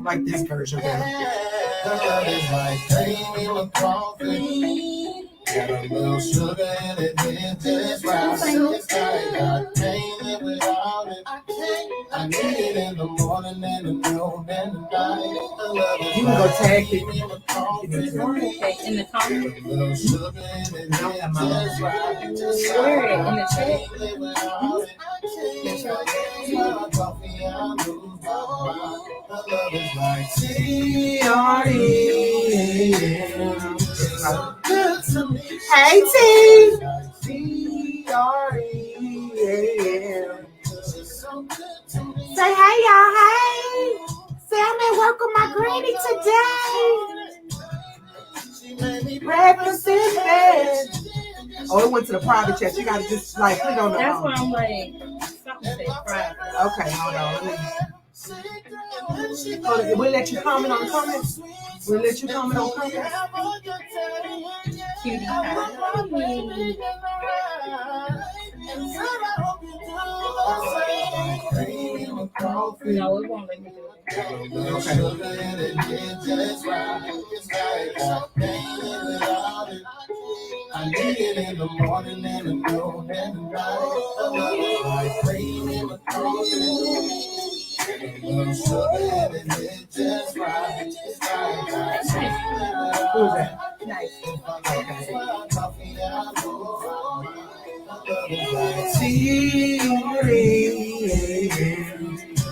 like this version better. The love is like cream in my coffee. Got a little sugar in it, and just right. It's like I can't live without it. I need it in the morning, and the noon, and the night. The love is You can go tag it. in the coffee. Okay, in the comments. A little sugar in it, and just right. Where in the chat? Can't live without it. It's like my coffee, I lose my mind. The love is like C-R-E. so good to me. Hey, T. C-R-E. So good to me. Say hey, y'all. Hey. Say I'm at work with my granny today. She made me Breakfast in bed. Oh, it went to the private chat. You got to just like click on the That's why I'm like, something say private. Okay, hold on. We'll let you comment on the comments. We'll let you comment on comments. Cutie pie. No, it won't let me do it. I need it in the morning and the noon and the night. Like cream in the coffee. Who's that? Nice.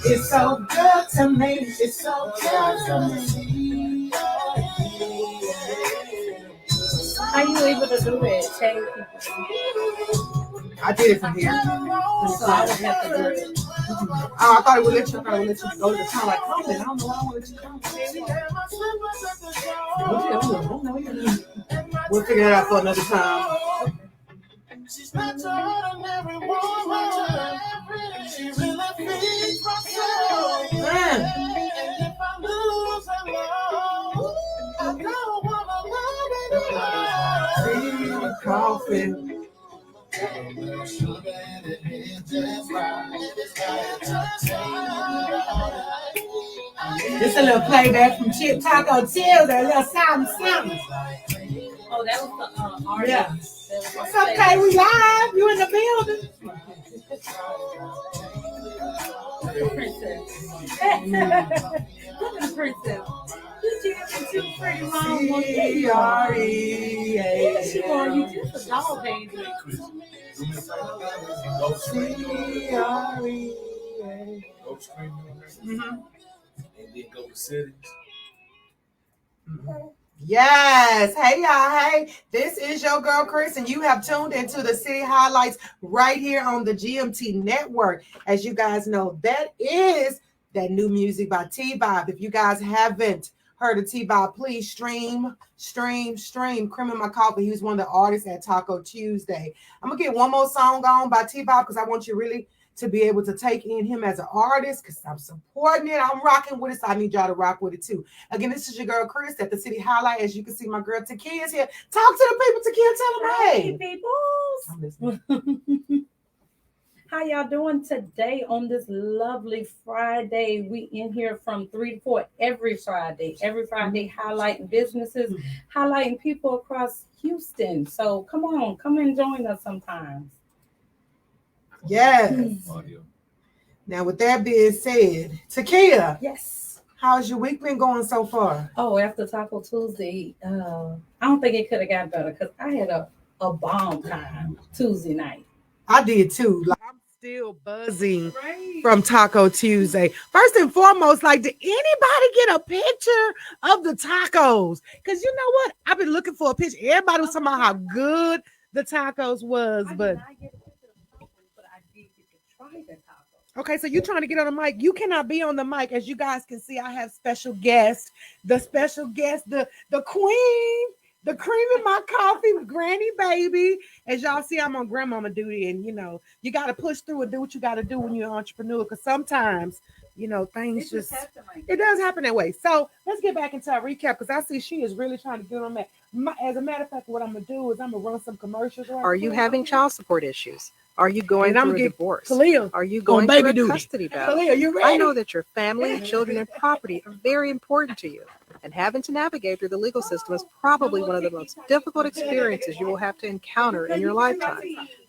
It's so good to me. It's so good to me. How you able to do it? Tag people. I did it from here. So I would have to do it. Oh, I thought it would let you. Go to the top like comment. I don't know why I want to let you comment. We'll figure it out for another time. She's not your ordinary woman. She really feeds my soul. And if I lose her love, I don't wanna love anymore. Cream coffee. This a little playback from Chip Taco Chills, a little something. Oh, that was the artist. Yeah. It's okay, we live. You in the building. Princess. Look at the princess. She too pretty, mom. C-R-E-A. She want you just a doll, baby. C-R-E-A. And then go to settings. Yes. Hey, y'all. Hey, this is your girl, Chris, and you have tuned into the City Highlights right here on the GMT Network. As you guys know, that is that new music by T-Bob. If you guys haven't heard of T-Bob, please stream. Cream in My Coffee. He was one of the artists at Taco Tuesday. I'm going to get one more song on by T-Bob because I want you really to be able to take in him as an artist because I'm supporting it. I'm rocking with it, so I need y'all to rock with it too. Again, this is your girl, Chris, at the City Highlight. As you can see, my girl Takia is here. Talk to the people, Takia. Tell them, hey. Hey, peoples. How y'all doing today on this lovely Friday? We in here from 3 to 4 every Friday. Highlighting businesses, highlighting people across Houston. So come and join us sometimes. Yes. Now, with that being said, Takia. Yes. How's your week been going so far? Oh, after Taco Tuesday, I don't think it could have got better because I had a bomb time Tuesday night. I did too. Like, I'm still buzzing from Taco Tuesday. First and foremost, like, did anybody get a picture of the tacos? Because you know what? I've been looking for a picture. Everybody was talking about how good the tacos was, but I did get to try the tacos. okay, so you're trying to get on the mic. You cannot be on the mic. As you guys can see, I have special guests. The special guest, the queen, the cream in my coffee with Granny Baby. As y'all see, I'm on grandmama duty, and you know, you got to push through and do what you got to do when you're an entrepreneur. Because sometimes, you know, things just it does happen that way. So let's get back into our recap because I see she is really trying to get on that. As a matter of fact, what I'm gonna do is I'm gonna run some commercials. Are you having child support issues? Are you going And I'm through a gonna get divorce? Khalil Are you on going through baby a duty. custody battle? Khalil, you I ready? know that your family, children, and property are very important to you, and having to navigate through the legal system is probably one of the most difficult experiences you will have to encounter in your lifetime.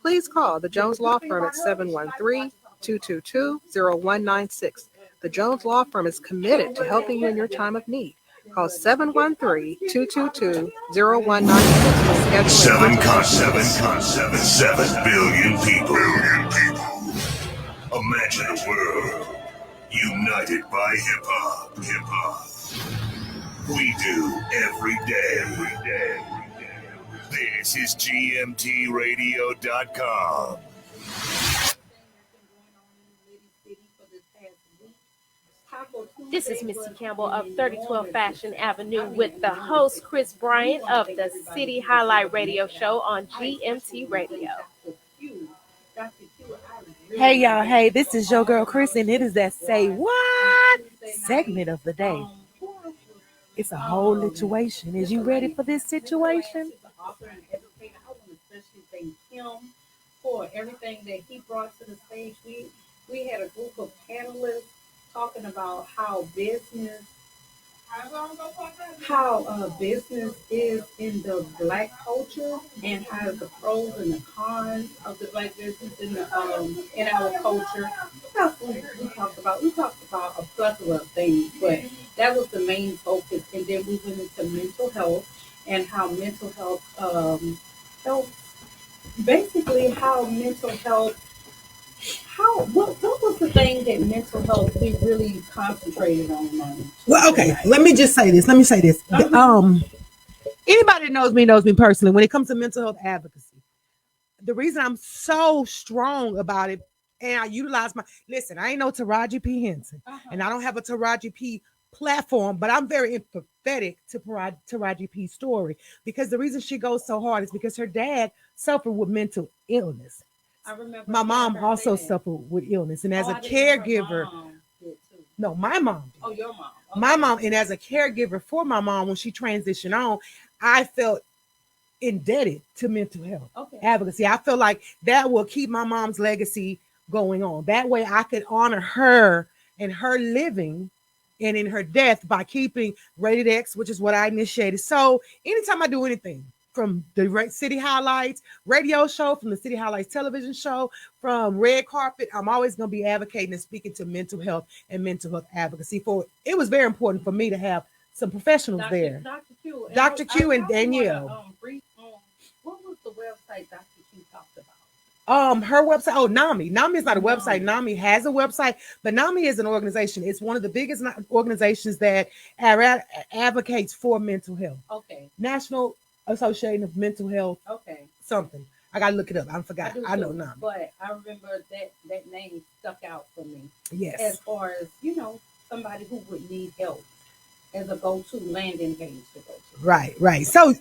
Please call the Jones Law Firm at 713-222-0196. The Jones Law Firm is committed to helping you in your time of need. Call 713-222-0196 to schedule a Seven consultation. continents, 7 billion people. Imagine a world united by hip hop. Hip hop. We do every day. This is GMTRadio.com. This is Missy Campbell of 3012 Fashion Avenue with the host Chris Bryant of the City Highlight Radio Show on GMT Radio. Hey y'all, hey, this is your girl Chris, and it is that Say What segment of the day. It's a whole situation. Is you ready for this situation? For everything that he brought to the stage. We had a group of panelists talking about how business is in the black culture and how the pros and the cons of the black business in our culture. What else we talked about? We talked about a plethora of things, but that was the main focus. And then we went into mental health and how mental health helps. Basically, how mental health. What was the thing that mental health we really concentrated on? Well, okay. Let me say this. Anybody that knows me personally. When it comes to mental health advocacy, the reason I'm so strong about it, and I utilize listen. I ain't no Taraji P Henson, and I don't have a Taraji P platform, but I'm very empathetic to Taraji P's story because the reason she goes so hard is because her dad suffered with mental illness. I remember my mom also suffered with illness, and as a caregiver, no, my mom did. Oh, your mom. Okay. My mom, and as a caregiver for my mom when she transitioned on, I felt indebted to mental health advocacy. I feel like that will keep my mom's legacy going on. That way I could honor her and her living and in her death by keeping Rated X, which is what I initiated. So anytime I do anything, from the City Highlights radio show, from the City Highlights television show, from Red Carpet, I'm always going to be advocating and speaking to mental health and mental health advocacy. It was very important for me to have some professionals there. Dr. Q and Danielle. What was the website Dr. Q talked about? Her website. NAMI. NAMI is not a website. NAMI has a website, but NAMI is an organization. It's one of the biggest organizations that advocates for mental health. Okay. National Association of Mental Health. Okay. Something. I gotta look it up. I forgot. I know NAMI. But I remember that name stuck out for me. Yes. As far as somebody who would need help as a go-to landing page to go to. Right. So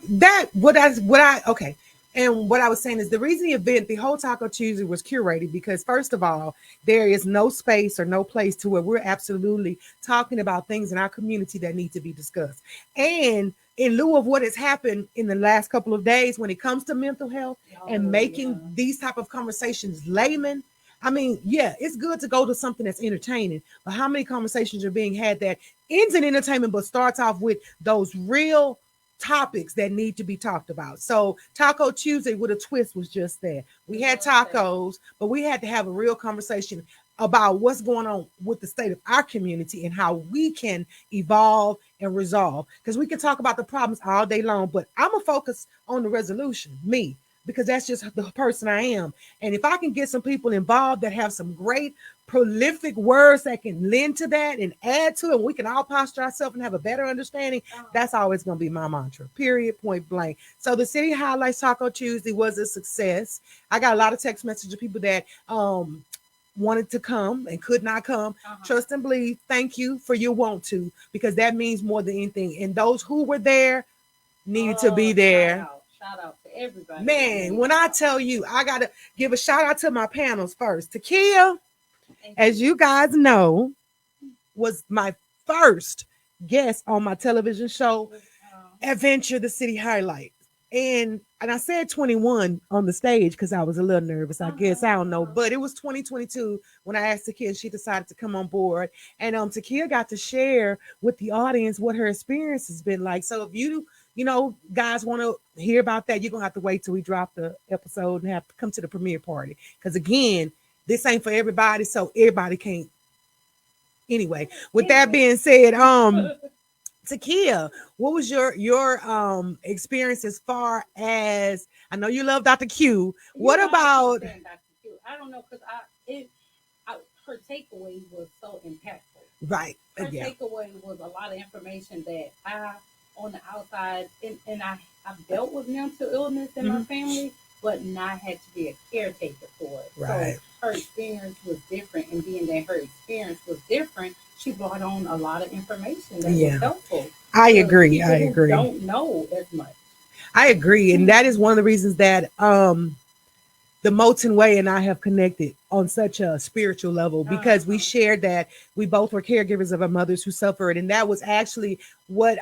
and what I was saying is the reason the whole Taco Tuesday was curated because first of all, there is no space or no place to where we're absolutely talking about things in our community that need to be discussed. And in lieu of what has happened in the last couple of days when it comes to mental health and making these type of conversations layman, I mean, yeah, it's good to go to something that's entertaining, but how many conversations are being had that ends in entertainment but starts off with those real topics that need to be talked about? So Taco Tuesday with a twist was just that. We had tacos, but we had to have a real conversation about what's going on with the state of our community and how we can evolve and resolve. Because we can talk about the problems all day long, but I'm going to focus on the resolution, me, because that's just the person I am. And if I can get some people involved that have some great prolific words that can lend to that and add to it, and we can all posture ourselves and have a better understanding, that's always going to be my mantra, period, point blank. So the City Highlights Taco Tuesday was a success. I got a lot of text messages of people that wanted to come and could not come. Trust and believe. Thank you for your want to, because that means more than anything. And those who were there needed to be there. Shout out to everybody. Man, when I tell you, I got to give a shout out to my panels first. Takia, as you guys know, was my first guest on my television show, Adventure the City Highlights. And I said 21 on the stage because I was a little nervous, I guess. I don't know. But it was 2022 when I asked Takia and she decided to come on board. And Takia got to share with the audience what her experience has been like. So if guys want to hear about that, you're going to have to wait till we drop the episode and have to come to the premiere party. Because again, this ain't for everybody, so everybody can't. Anyway, with that being said, Takia, what was your experience as far as, I know you love Dr. Q. What about Dr. Q? I don't know, because her takeaway was so impactful. Right. Her takeaway was a lot of information that I, on the outside, and I've dealt with mental illness in my family, but not had to be a caretaker for it. Right. So her experience was different, and being that her experience was different, she brought on a lot of information that was helpful. I agree. Don't know as much. I agree, and that is one of the reasons that the Moulton Way and I have connected on such a spiritual level, because we shared that we both were caregivers of our mothers who suffered, and that was actually what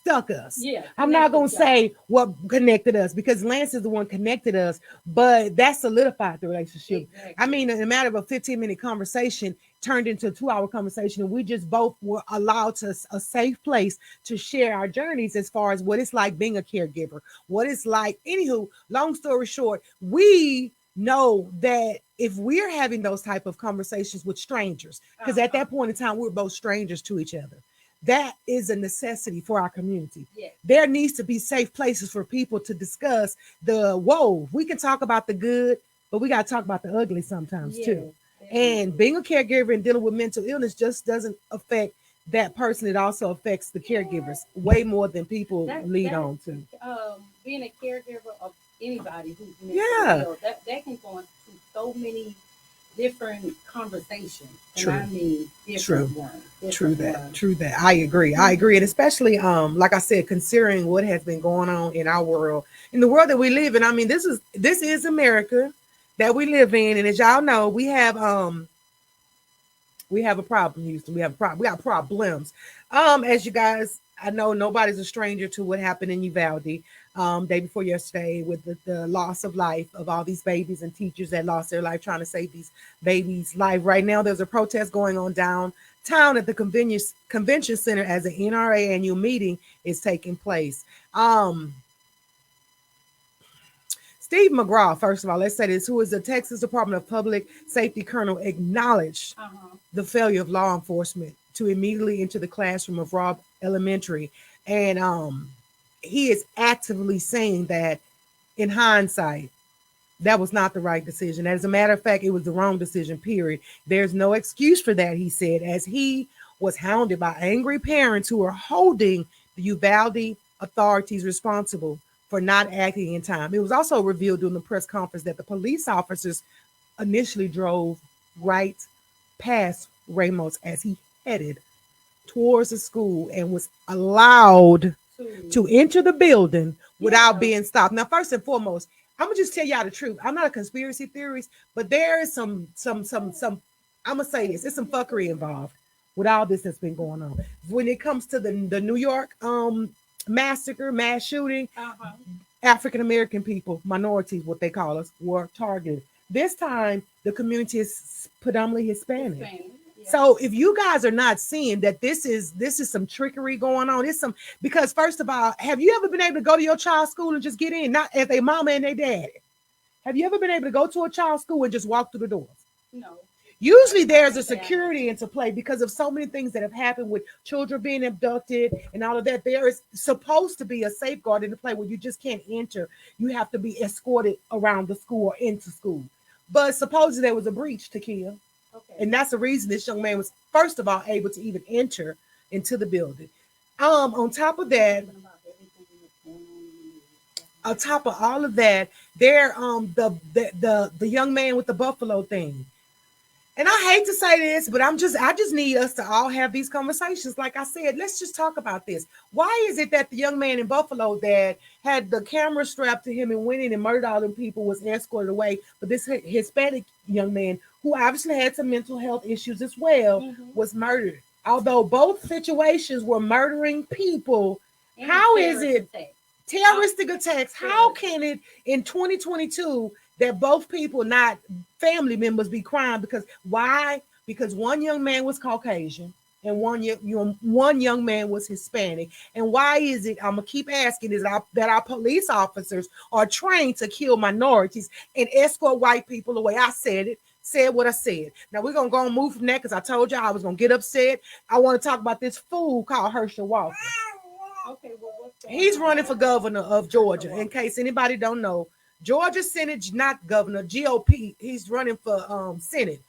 stuck us. Yeah, I'm not gonna say what connected us, because Lance is the one connected us, but that solidified the relationship. Exactly. I mean, in a matter of a 15-minute conversation turned into a 2-hour conversation, and we just both were allowed to a safe place to share our journeys as far as what it's like being a caregiver, what it's like. Anywho, long story short, we know that if we're having those type of conversations with strangers, because at that point in time we were both strangers to each other, that is a necessity for our community. Yes. There needs to be safe places for people to discuss we can talk about the good, but we got to talk about the ugly sometimes too. And being a caregiver and dealing with mental illness just doesn't affect that person. It also affects the caregivers way more than people lead on to. Being a caregiver of anybody who's mentally ill, that can go into so many different conversations. True. And I mean different ones. True that. I agree. And especially like I said, considering what has been going on in our world, in the world that we live in. I mean, this is America that we live in, and as y'all know, we have a problem, Houston. We got problems. As you guys, I know nobody's a stranger to what happened in Uvalde day before yesterday with the loss of life of all these babies and teachers that lost their life trying to save these babies' life. Right now, there's a protest going on downtown at the convention center as the NRA annual meeting is taking place. Steve McGraw, first of all, let's say this, who is the Texas Department of Public Safety Colonel, acknowledged the failure of law enforcement to immediately enter the classroom of Robb Elementary. And he is actively saying that in hindsight, that was not the right decision. As a matter of fact, it was the wrong decision, period. There's no excuse for that, he said, as he was hounded by angry parents who were holding the Uvalde authorities responsible for not acting in time. It was also revealed during the press conference that the police officers initially drove right past Ramos as he headed towards the school and was allowed to enter the building without being stopped. Now, first and foremost, I'm gonna just tell y'all the truth. I'm not a conspiracy theorist, but there is some. I'm gonna say this: there's some fuckery involved with all this that's been going on. When it comes to the New York massacre, mass shooting, African American people, minorities, what they call us, were targeted. This time, the community is predominantly Hispanic. So if you guys are not seeing that this is some trickery going on, because first of all, have you ever been able to go to your child's school and just get in, not as a mama and a daddy? Have you ever been able to go to a child's school and just walk through the doors? No. Usually there's a security into play because of so many things that have happened with children being abducted and all of that. There is supposed to be a safeguard into play where you just can't enter. You have to be escorted around the school or into school. But supposedly there was a breach, Takia. Okay. And that's the reason this young man was, first of all, able to even enter into the building. On top of that, there the young man with the buffalo thing. And I hate to say this, but I just need us to all have these conversations. Like I said, let's just talk about this. Why is it that the young man in Buffalo that had the camera strapped to him and went in and murdered all them people was escorted away, but this Hispanic young man, who obviously had some mental health issues as well, was murdered? Although both situations were murdering people How is it terroristic attacks? How can it in 2022 that both people, not family members, be crying? Because why? Because one young man was Caucasian and one young man was Hispanic. And why is it? I'm gonna keep asking is that our police officers are trained to kill minorities and escort white people away. I said what I said. Now we're gonna go and move from that because I told you I was gonna get upset. I want to talk about this fool called Herschel Walker. Okay, well, He's running for governor of Georgia. In case anybody don't know, Georgia Senate, not governor, GOP. He's running for Senate.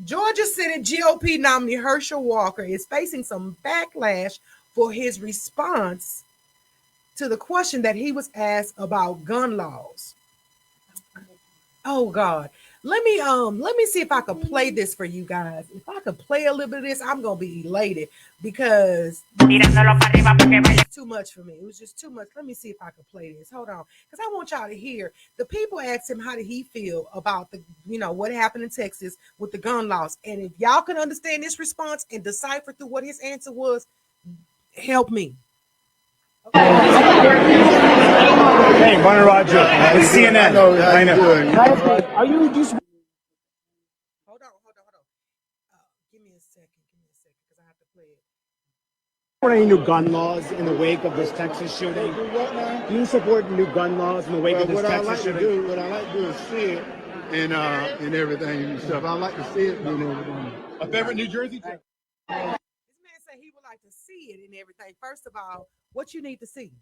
Georgia Senate GOP nominee Herschel Walker is facing some backlash for his response to the question that he was asked about gun laws. Oh God. Let me see if I could play this for you guys. If I could play a little bit of this, I'm gonna be elated because it's too much for me. It was just too much. Let me see if I could play this. Hold on, because I want y'all to hear. The people asked him how did he feel about what happened in Texas with the gun laws, and if y'all can understand this response and decipher through what his answer was, help me. Hey, Barney Roger, it's CNN. I know. Are you just? Hold on. Give me a second, because I have to play it. Supporting new gun laws in the wake of this Texas shooting? Do you support new gun laws in the wake of this Texas shooting? What I like to do is see it and everything and stuff. I like to see it and everything. A favorite New Jersey? This man said he would like to see it and everything. First of all, what you need to see?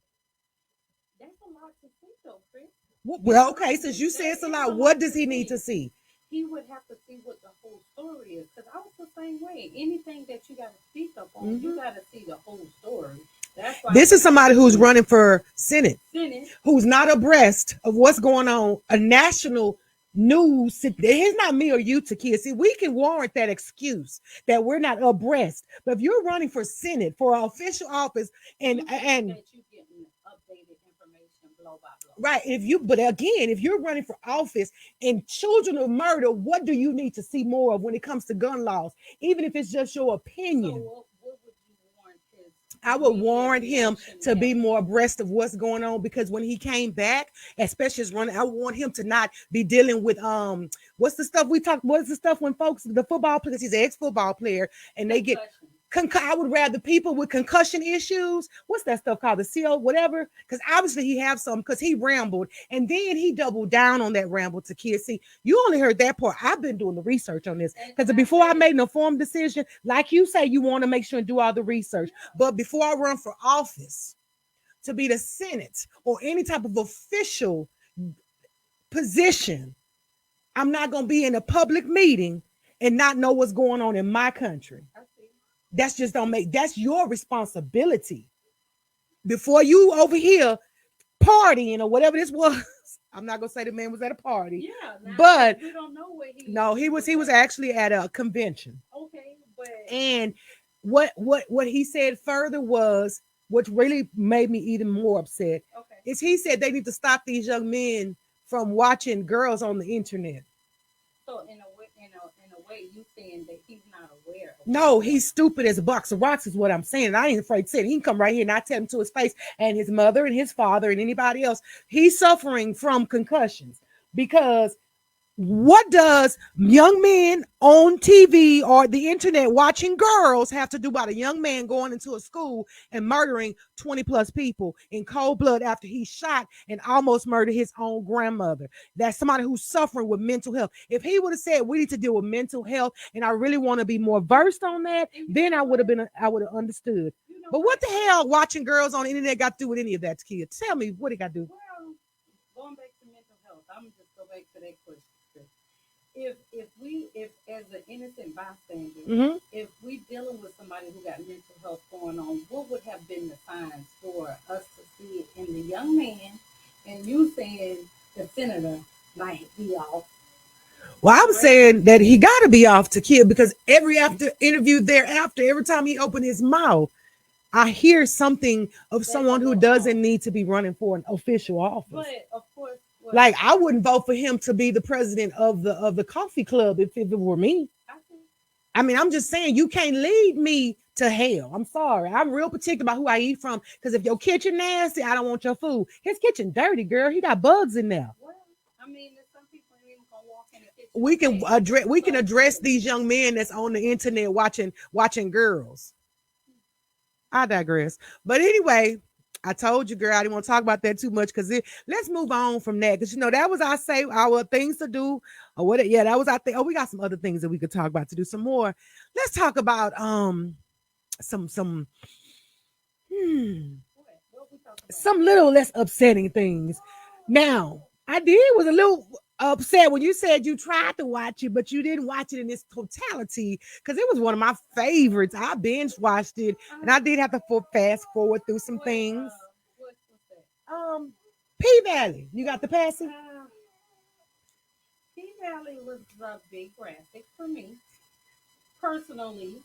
That's a lot to see, though, Chris. Well, okay, since you say it's a lot, what does he need to see? He would have to see what the whole story is. Because I was the same way. Anything that you got to speak up on, you got to see the whole story. That's why this is somebody who's running for Senate, who's not abreast of what's going on. A national news. It's not me or you, Takia. See, we can warrant that excuse that we're not abreast. But if you're running for Senate, for an official office, and that you getting updated information, blow by blow. Right. If you're running for office and children are murdered, what do you need to see more of when it comes to gun laws? Even if it's just your opinion. So what would you warrant his? I would warrant him to be more abreast of what's going on, because when he came back, especially as running, I want him to not be dealing with what's the stuff when folks, the football players, he's an ex-football player, and they get I would rather people with concussion issues. What's that stuff called? The CO, whatever. Because obviously he have some, because he rambled. And then he doubled down on that ramble to kids. See, you only heard that part. I've been doing the research on this. Because before I made an informed decision, like you say, you want to make sure and do all the research. But before I run for office, to be the Senate or any type of official position, I'm not going to be in a public meeting and not know what's going on in my country. That's your responsibility. Before you over here partying or whatever this was, I'm not gonna say the man was at a party. Yeah, but we don't know where he. No, he was actually at a convention. Okay, but and what he said further was, what really made me even more upset. Okay. Is he said they need to stop these young men from watching girls on the internet. So in a way, you saying that he's not aware. No, he's stupid as a box of rocks is what I'm saying. I ain't afraid to say it. He can come right here and I tell him to his face, and his mother and his father and anybody else. He's suffering from concussions because what does young men on TV or the internet watching girls have to do about a young man going into a school and murdering 20 plus people in cold blood after he shot and almost murdered his own grandmother? That's somebody who's suffering with mental health. If he would have said we need to deal with mental health and I really want to be more versed on that, then I would have understood. But what the hell watching girls on the internet got to do with any of that, Takia? Tell me what it got to do. Well, going back to mental health, I'm just go back to that question. If as an innocent bystander, if we dealing with somebody who got mental health going on, what would have been the signs for us to see it in the young man? And you saying the senator might be off. Well, I'm saying that he got to be off to kill, because every interview thereafter, every time he opened his mouth, I hear something of someone who doesn't need to be running for an official office. But of course. Like, I wouldn't vote for him to be the president of the coffee club if it were me. I mean, I'm just saying, you can't lead me to hell. I'm sorry. I'm real particular about who I eat from. Because if your kitchen nasty, I don't want your food. His kitchen dirty, girl. He got bugs in there. Well, I mean, there's some people ain't even gonna walk in the kitchen. We can address these young men that's on the internet watching girls. I digress. But anyway, I told you, girl, I didn't want to talk about that too much because let's move on from that. Because that was our things to do. Or what that was our thing. Oh, we got some other things that we could talk about to do some more. Let's talk about some little less upsetting things. Now, I was a little upset when you said you tried to watch it, but you didn't watch it in its totality because it was one of my favorites. I binge watched it, and I did have to fast forward through some things. P Valley, you got the passing? P Valley was a big graphic for me. Personally,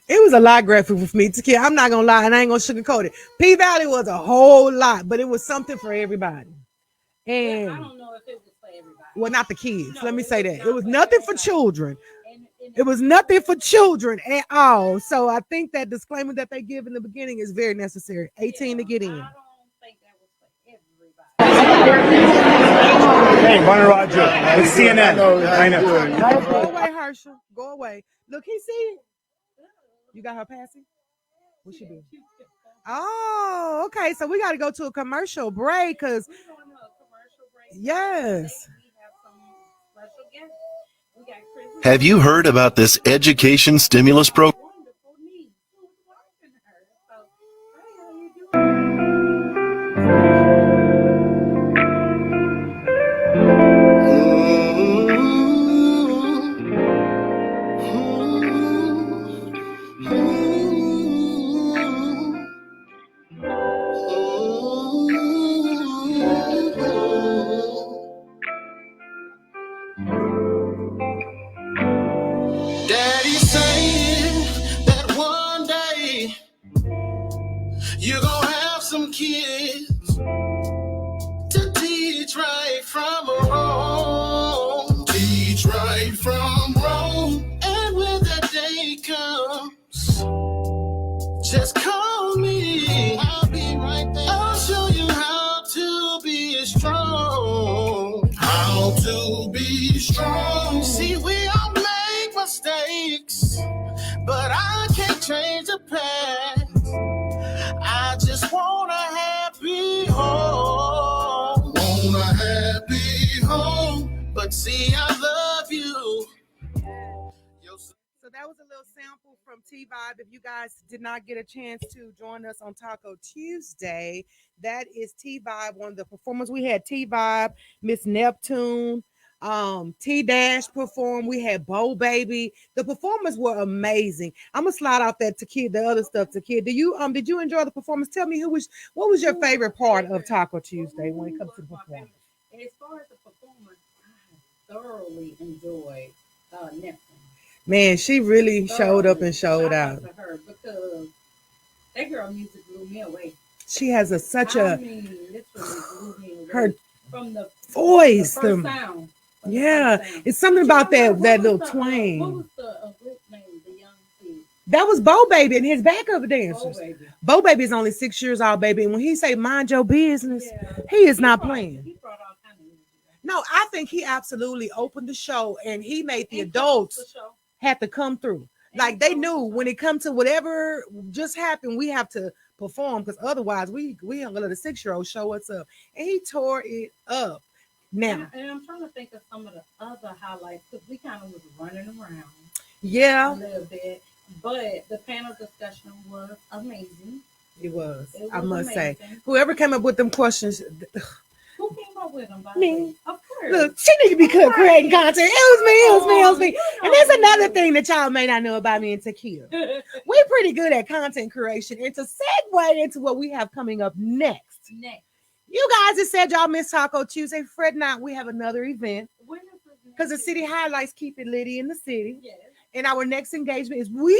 it was a lot graphic for me. Takia, I'm not gonna lie, and I ain't gonna sugarcoat it. P Valley was a whole lot, but it was something for everybody. And I don't know if it was for everybody. Well, not the kids. Let me say that. It was nothing for children. It was nothing for children at all. So I think that disclaimer that they give in the beginning is very necessary. 18 to get in. I don't think that was for everybody. Hey, Bunny Roger. It's CNN. I know. Go away, Herschel. Go away. Look, he see it. You got her passing? What she do? Oh, okay. So we got to go to a commercial break because. Yes. Have you heard about this education stimulus program? Daddy's saying that one day you're gonna have some kids to teach right from wrong. Teach right from wrong. And when that day comes, just call me. I'll be right there. I'll show you how to be strong. How to be strong. See, we all make mistakes, but I can't change the past. I just want a happy home. Want a happy home. But see, I love you. So that was a little sample from T-Vibe. If you guys did not get a chance to join us on Taco Tuesday, that is T-Vibe, one of the performers. We had T-Vibe, Miss Neptune, T-Dash performed. We had Bo Baby. The performers were amazing. I'm gonna slide out that Takia, the other stuff. Takia, did you enjoy the performance? Tell me what was your favorite part of Taco Tuesday when it comes to the performance? As far as the performance, I thoroughly enjoyed Neptune. Man, she really showed up and showed out. To her because that girl music blew me away. She has literally blew me away. Her from the voice, the first sound. Yeah, it's something about that little twang. What was the name? The young kid. That was Bo Baby and his backup dancers. Bo Baby is only 6 years old, baby. And when he say mind your business, he is not playing. He brought all kind of music. No, I think he absolutely opened the show and he made the adults had to come through. Like they knew when it comes to whatever just happened, we have to perform because otherwise we ain't gonna let a 6-year-old show us up. And he tore it up. Now, and I'm trying to think of some of the other highlights because we kind of was running around. Yeah, a little bit, but the panel discussion was amazing. It was I must say, whoever came up with them questions. Who came up with them? Me. Of course. Look, she need to be creating content. It was me. And that's another thing that y'all may not know about me and Takia. We're pretty good at content creation. And to segue into what we have coming up next. You guys have said y'all miss Taco Tuesday. Fret not, we have another event. Because the city highlights keep it litty in the city. Yes. And our next engagement is we,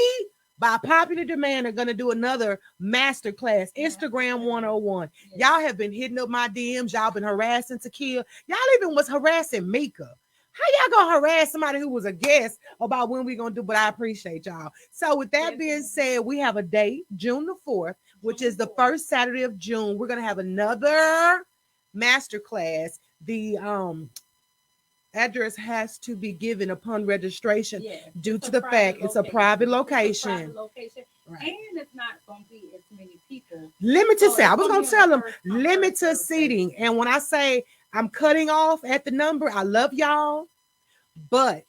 by popular demand, are going to do another masterclass, Instagram 101. Y'all have been hitting up my DMs. Y'all been harassing Takia. Y'all even was harassing Mika. How y'all gonna harass somebody who was a guest about when we gonna do? But I appreciate y'all. So with that being said, we have a date, June the 4th, which is the first Saturday of June. We're gonna have another master class. The address has to be given upon registration due to the fact it's a private location. Right. And it's not going to be as many people. Limited seating. I was going to tell them limited seating. And when I say I'm cutting off at the number, I love y'all, but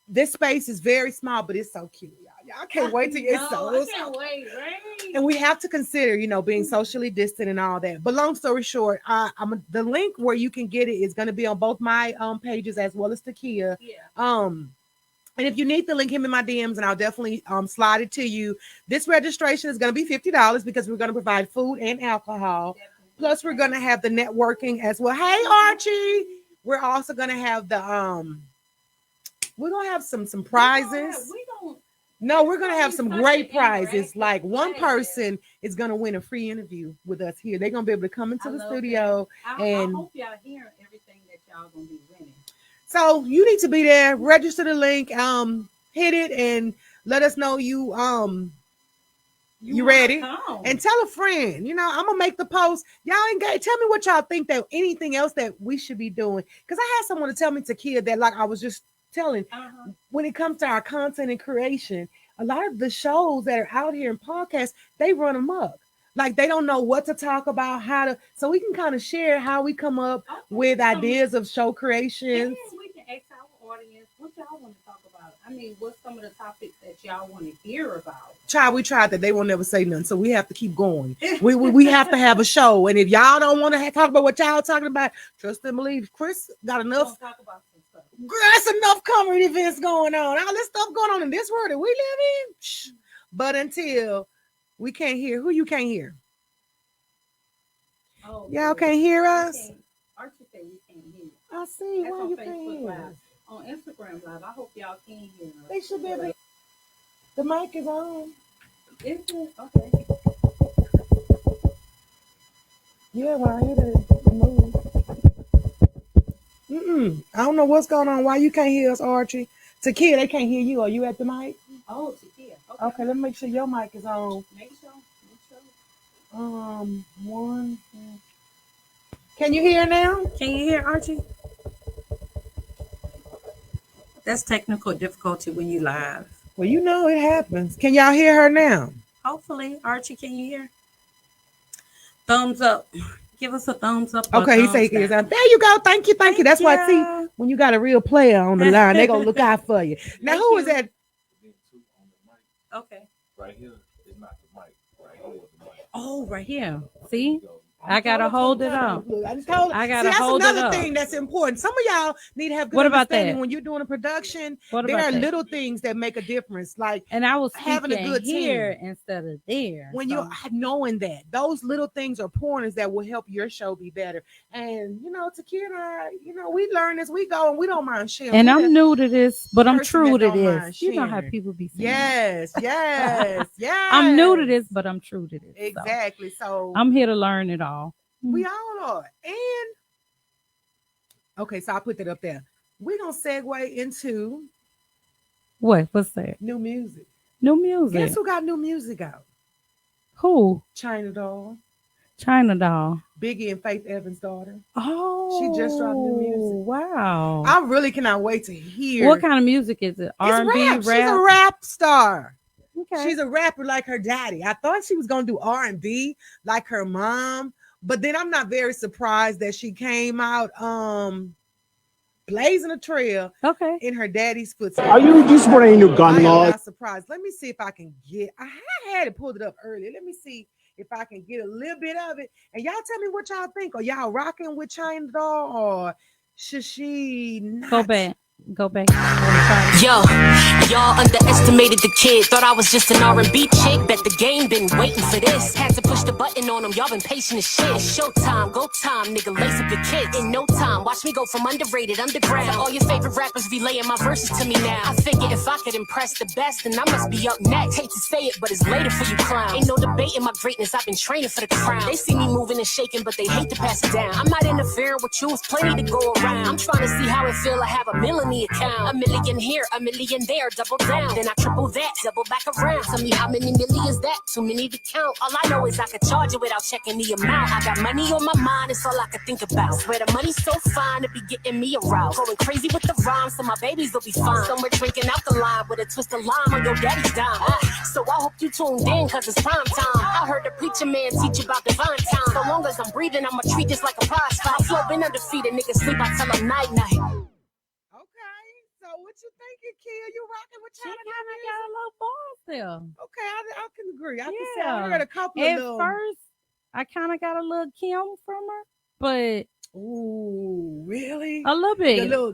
this space is very small, but it's so cute, y'all. I can't wait to get so. I can't wait, right? And we have to consider, being socially distant and all that. But long story short, the link where you can get it is going to be on both my pages as well as Takia. Yeah. And if you need the link, hit me in my DMs, and I'll definitely slide it to you. This registration is going to be $50 because we're going to provide food and alcohol. Definitely. Plus, we're going to have the networking as well. Hey, Archie. We're also going to have the we're going to have some prizes. We're going to have some great prizes. Like one person is going to win a free interview with us here. They're going to be able to come into the studio. I hope y'all hear everything that y'all going to be winning. So you need to be there, register the link, hit it, and let us know you ready. And tell a friend. I'm gonna make the post. Y'all engage. Tell me what y'all think that anything else that we should be doing. Because I had someone to tell me, Takia, that like I was just telling, when it comes to our content and creation, a lot of the shows that are out here in podcasts, they run amok. Like they don't know what to talk about, so we can kind of share how we come up with ideas of show creation. We can ask our audience what y'all want to talk about. I mean, what's some of the topics that y'all want to hear about? Child, we tried that. They won't never say nothing, so we have to keep going. We have to have a show, and if y'all don't want to talk about what y'all talking about, trust and believe. Chris got enough. Talk about some stuff. That's enough current events going on. All this stuff going on in this world that we live in. But until we can't hear. Who you can't hear? Oh, y'all can't hear us? Archie said we can't hear. I see. That's why you Facebook can't hear Live. On Instagram Live. I hope y'all can hear us. They should be able to. The mic is on. Is it? Okay. Yeah, when I hear it move. I don't know what's going on. Why you can't hear us, Archie? Takia, they can't hear you. Are you at the mic? Oh, Takia. Okay, let me make sure your mic is on. Make sure. One. Can you hear now? Can you hear Archie? That's technical difficulty when you live. Well, it happens. Can y'all hear her now? Hopefully, Archie, can you hear? Thumbs up. Give us a thumbs up. Okay, he said he down. There you go. Thank you. That's why I see when you got a real player on the line, they're gonna look out for you. Now, who is that? Okay. Right here is not the mic. Right here is the mic. Oh, right here. See? I gotta hold it up. I gotta hold it up. That's another thing that's important. Some of y'all need to have good understanding when you're doing a production. There are little things that make a difference, like and I was having a good here team instead of there. When you're knowing that those little things are pointers that will help your show be better. And Takia and I, we learn as we go, and we don't mind sharing. And I'm new to this, but I'm true to this. You know how people be saying. Yes. I'm new to this, but I'm true to this. Exactly. So I'm here to learn it all. We all are. And okay, so I put that up there. We're gonna segue into what's that? New music. Guess who got new music out? Who? China Doll. Biggie and Faith Evans' daughter. Oh, she just dropped new music. Wow. I really cannot wait to hear. What kind of music is it? R&B, rap? She's a rap star. Okay. She's a rapper like her daddy. I thought she was gonna do R&B like her mom. But then I'm not very surprised that she came out blazing a trail in her daddy's footsteps. Are you supporting any new gun laws? I'm not surprised. Let me see if I can get. I had it pulled it up earlier. Let me see if I can get a little bit of it. And y'all tell me what y'all think. Are y'all rocking with China Doll or should she not? Go back. Go back. Yo, y'all underestimated the kid. Thought I was just an R&B chick. Bet the game been waiting for this. Had to push the button on them. Y'all been patient as shit. It's showtime, go time, nigga. Lace up your kids. In no time, watch me go from underrated underground. All your favorite rappers relaying my verses to me now. I figure if I could impress the best, then I must be up next. Hate to say it, but it's later for you clowns. Ain't no debating my greatness. I've been training for the crown. They see me moving and shaking, but they hate to pass it down. I'm not interfering with you. It's plenty to go around. I'm trying to see how it feel to have a million in the account. A million here, a million there, double down. Then I triple that, double back around. Tell me how many millions that? Too many to count. All I know is I could charge it without checking the amount. I got money on my mind, it's all I could think about. Swear the money's so fine, it be getting me aroused. Going crazy with the rhymes, so my babies will be fine. Somewhere drinking out the line with a twist of lime on your daddy's dime. So I hope you tuned in, cause it's prime time. I heard the preacher man teach about divine time. So long as I'm breathing, I'ma treat this like a prize fight. Flow been undefeated, niggas sleep, I tell them night night. So what you thinking, Kia? You rocking with She China? kind of got a little bars there. Okay, I can agree. I can say Yeah. I heard a couple At of little. first, I kind of got a little Kim from her, but Ooh, really? a little The bit. little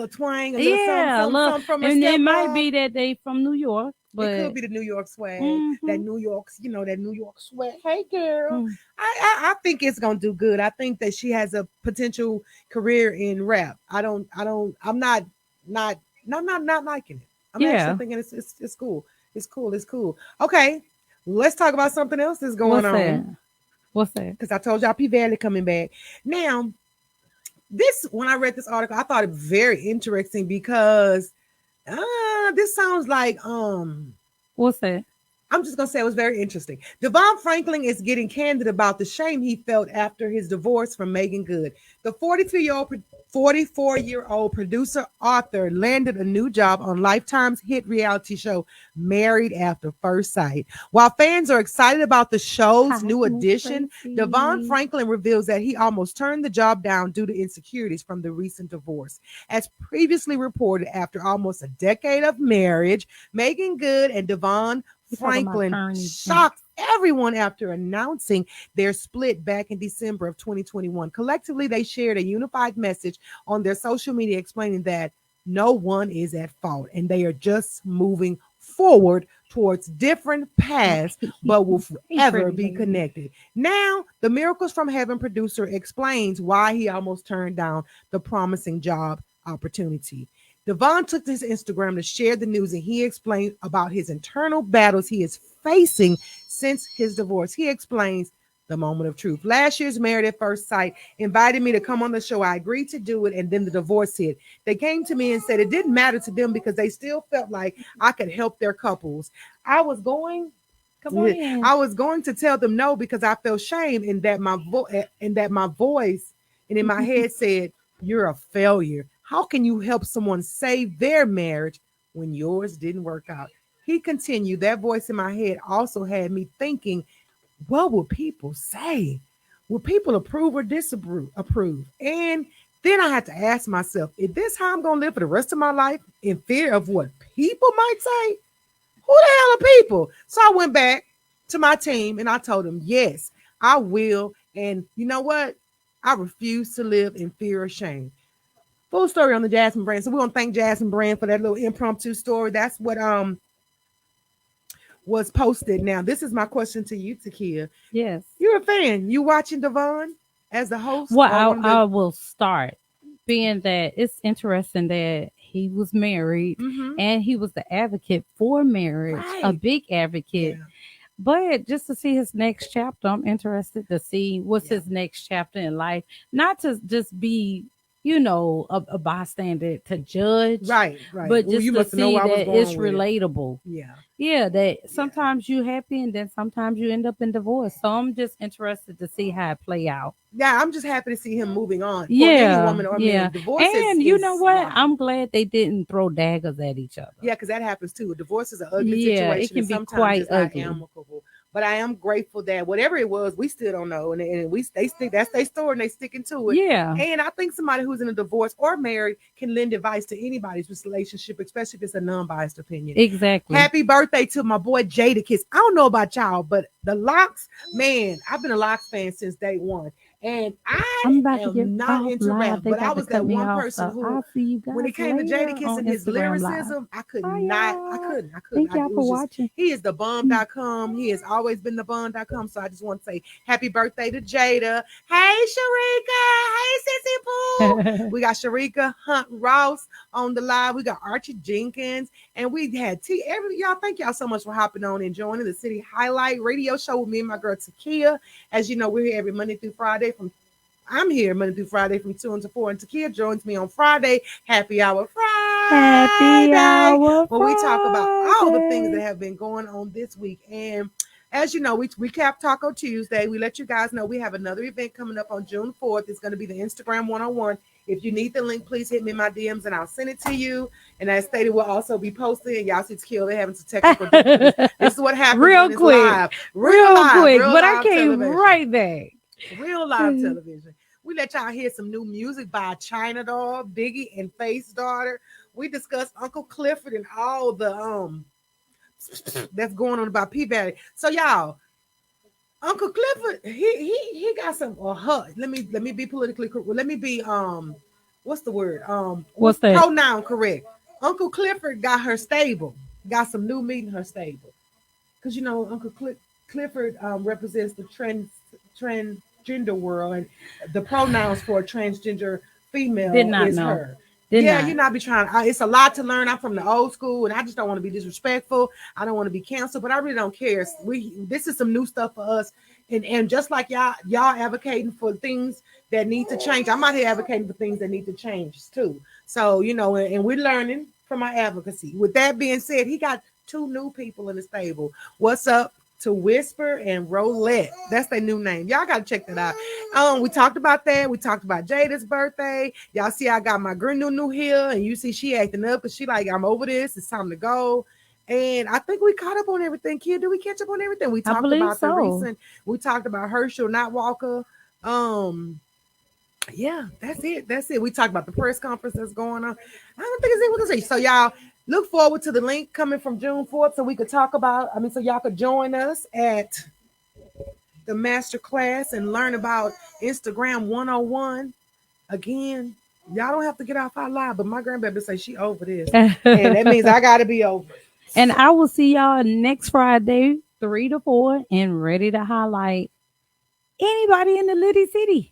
twang, a little Yeah, something from a and it step might up. be that they from New York, but It could be the New York swag, Mhm. that New York, that New York swag. Hey, girl, Mm. I think it's gonna do good. I think that she has a potential career in rap. I'm not liking it. I'm Yeah. actually thinking it's cool. It's cool. Okay, let's talk about something else that's going what's on. that? What's that? Because I told y'all P Valley coming back. Now, when I read this article, I thought it very interesting because this sounds like What's that? I'm just gonna say it was very interesting. Devon Franklin is getting candid about the shame he felt after his divorce from Megan Good. The 44-year-old producer author landed a new job on Lifetime's hit reality show Married After First Sight. While fans are excited about the show's new addition, Devon Franklin reveals that he almost turned the job down due to insecurities from the recent divorce. As previously reported, after almost a decade of marriage, Megan Good and Devon Franklin shocked everyone after announcing their split back in December of 2021. Collectively, they shared a unified message on their social media explaining that no one is at fault and they are just moving forward towards different paths, but will forever be connected. Now, the Miracles from Heaven producer explains why he almost turned down the promising job opportunity. Devon took to his Instagram to share the news, and he explained about his internal battles he is facing since his divorce. He explains the moment of truth. Last year's Married at First Sight invited me to come on the show. I agreed to do it, and then the divorce hit. They came to me and said it didn't matter to them because they still felt like I could help their couples. I was going to tell them no because I felt shame and that my voice and in my head said, "You're a failure. How can you help someone save their marriage when yours didn't work out?" He continued, that voice in my head also had me thinking, what will people say? Will people approve or disapprove? And then I had to ask myself, is this how I'm going to live for the rest of my life in fear of what people might say? Who the hell are people? So I went back to my team and I told them, yes, I will. And you know what? I refuse to live in fear or shame. Full story on the Jasmine brand. So we want to thank Jasmine brand for that little impromptu story. That's what was posted. Now, this is my question to you, Takia. Yes. You're a fan. You watching Devon as the host? Well, I will start being that it's interesting that he was married and he was the advocate for marriage, a big advocate. Yeah. But just to see his next chapter, I'm interested to see what's his next chapter in life. Not to just be, a bystander to judge. Right. But just to see that it's relatable. Yeah, that sometimes you happy and then sometimes you end up in divorce. So I'm just interested to see how it play out. Yeah, I'm just happy to see him moving on. Yeah, any woman or man. Divorce and you know what? I'm glad they didn't throw daggers at each other. Yeah, because that happens too. Divorce is an ugly situation. It can be quite ugly. Amicable. But I am grateful that whatever it was, we still don't know, and they stick. That's their story, and they sticking to it. Yeah. And I think somebody who's in a divorce or married can lend advice to anybody's relationship, especially if it's a non-biased opinion. Exactly. Happy birthday to my boy Jadakiss. I don't know about y'all, but the Locks, man, I've been a Locks fan since day one. And I'm I about to get am not off into live. rap, They but I got to was cut that me one off. person So who, I'll see you guys when it came to later Jadakiss on and his Instagram Live. lyricism, I could Bye, not, I y'all. couldn't. Thank y'all It for was just, watching. he is the bomb.com. He has always been the bomb.com. So I just want to say happy birthday to Jada. Hey, Sharika. Hey, Sissy Pooh. We got Sharika Hunt Ross on the live. We got Archie Jenkins. And we had y'all. Thank y'all so much for hopping on and joining the City Highlight Radio Show with me and my girl Takia. As you know, we're here every Monday through Friday I'm here Monday through Friday from 2 until 4. And Takia joins me on Friday, Happy Hour Happy Hour where we talk about all the things that Friday. have been going on this week. And as you know, we recap Taco Tuesday. We let you guys know we have another event coming up on June 4th. It's going to be the Instagram 101. If you need the link, please hit me in my DMs and I'll send it to you. And as stated, we'll also be posting. And y'all see Takia, they're having some technical difficulties. This is what happens Real when it's quick. live. Real quick. Real But I live came television. right back. Real live television. We let y'all hear some new music by China Doll, Biggie, and Faith's daughter. We discussed Uncle Clifford and all the that's going on about P-Valley. So y'all, Uncle Clifford, he got some let me be politically correct. Let me be what's the word? What's that? Pronoun correct. Uncle Clifford got her stable. Got some new meat in her stable. Because you know, Uncle Clifford represents the transgender world, and the pronouns for a transgender female Did not is know. her. Did Yeah, not. you not be trying. It's a lot to learn. I'm from the old school, and I just don't want to be disrespectful. I don't want to be canceled, but I really don't care. This is some new stuff for us, and just like y'all advocating for things that need to change, I'm out here advocating for things that need to change too. So you know, and we're learning from our advocacy. With that being said, he got 2 new people in the stable. What's up to Whisper and Rolette? That's their new name. Y'all gotta check that out. We talked about that. We talked about Jada's birthday. Y'all see I got my girl new here, and you see she acting up because she like, I'm over this. It's time to go. And I think we caught up on everything, kid. Did we catch up on everything? We talked about the recent. We talked about Herschel, not Walker. Yeah, that's it. That's it. We talked about the press conference that's going on. I don't think it's it we can say. So y'all look forward to the link coming from June 4th so we could talk about, so y'all could join us at the master class and learn about Instagram 101. Again, y'all don't have to get off our live, but my grandbaby say she over this. And that means I gotta be over. And I will see y'all next Friday, 3 to 4, and ready to highlight anybody in the Liddy City.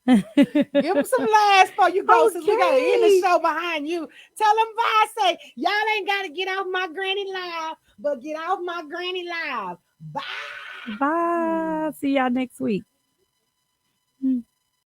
Give them some laughs for you go, since we got to end the Okay. show behind you. Tell them bye. Say, y'all ain't got to get off my granny live, but get off my granny live. Bye. Bye. See y'all next week.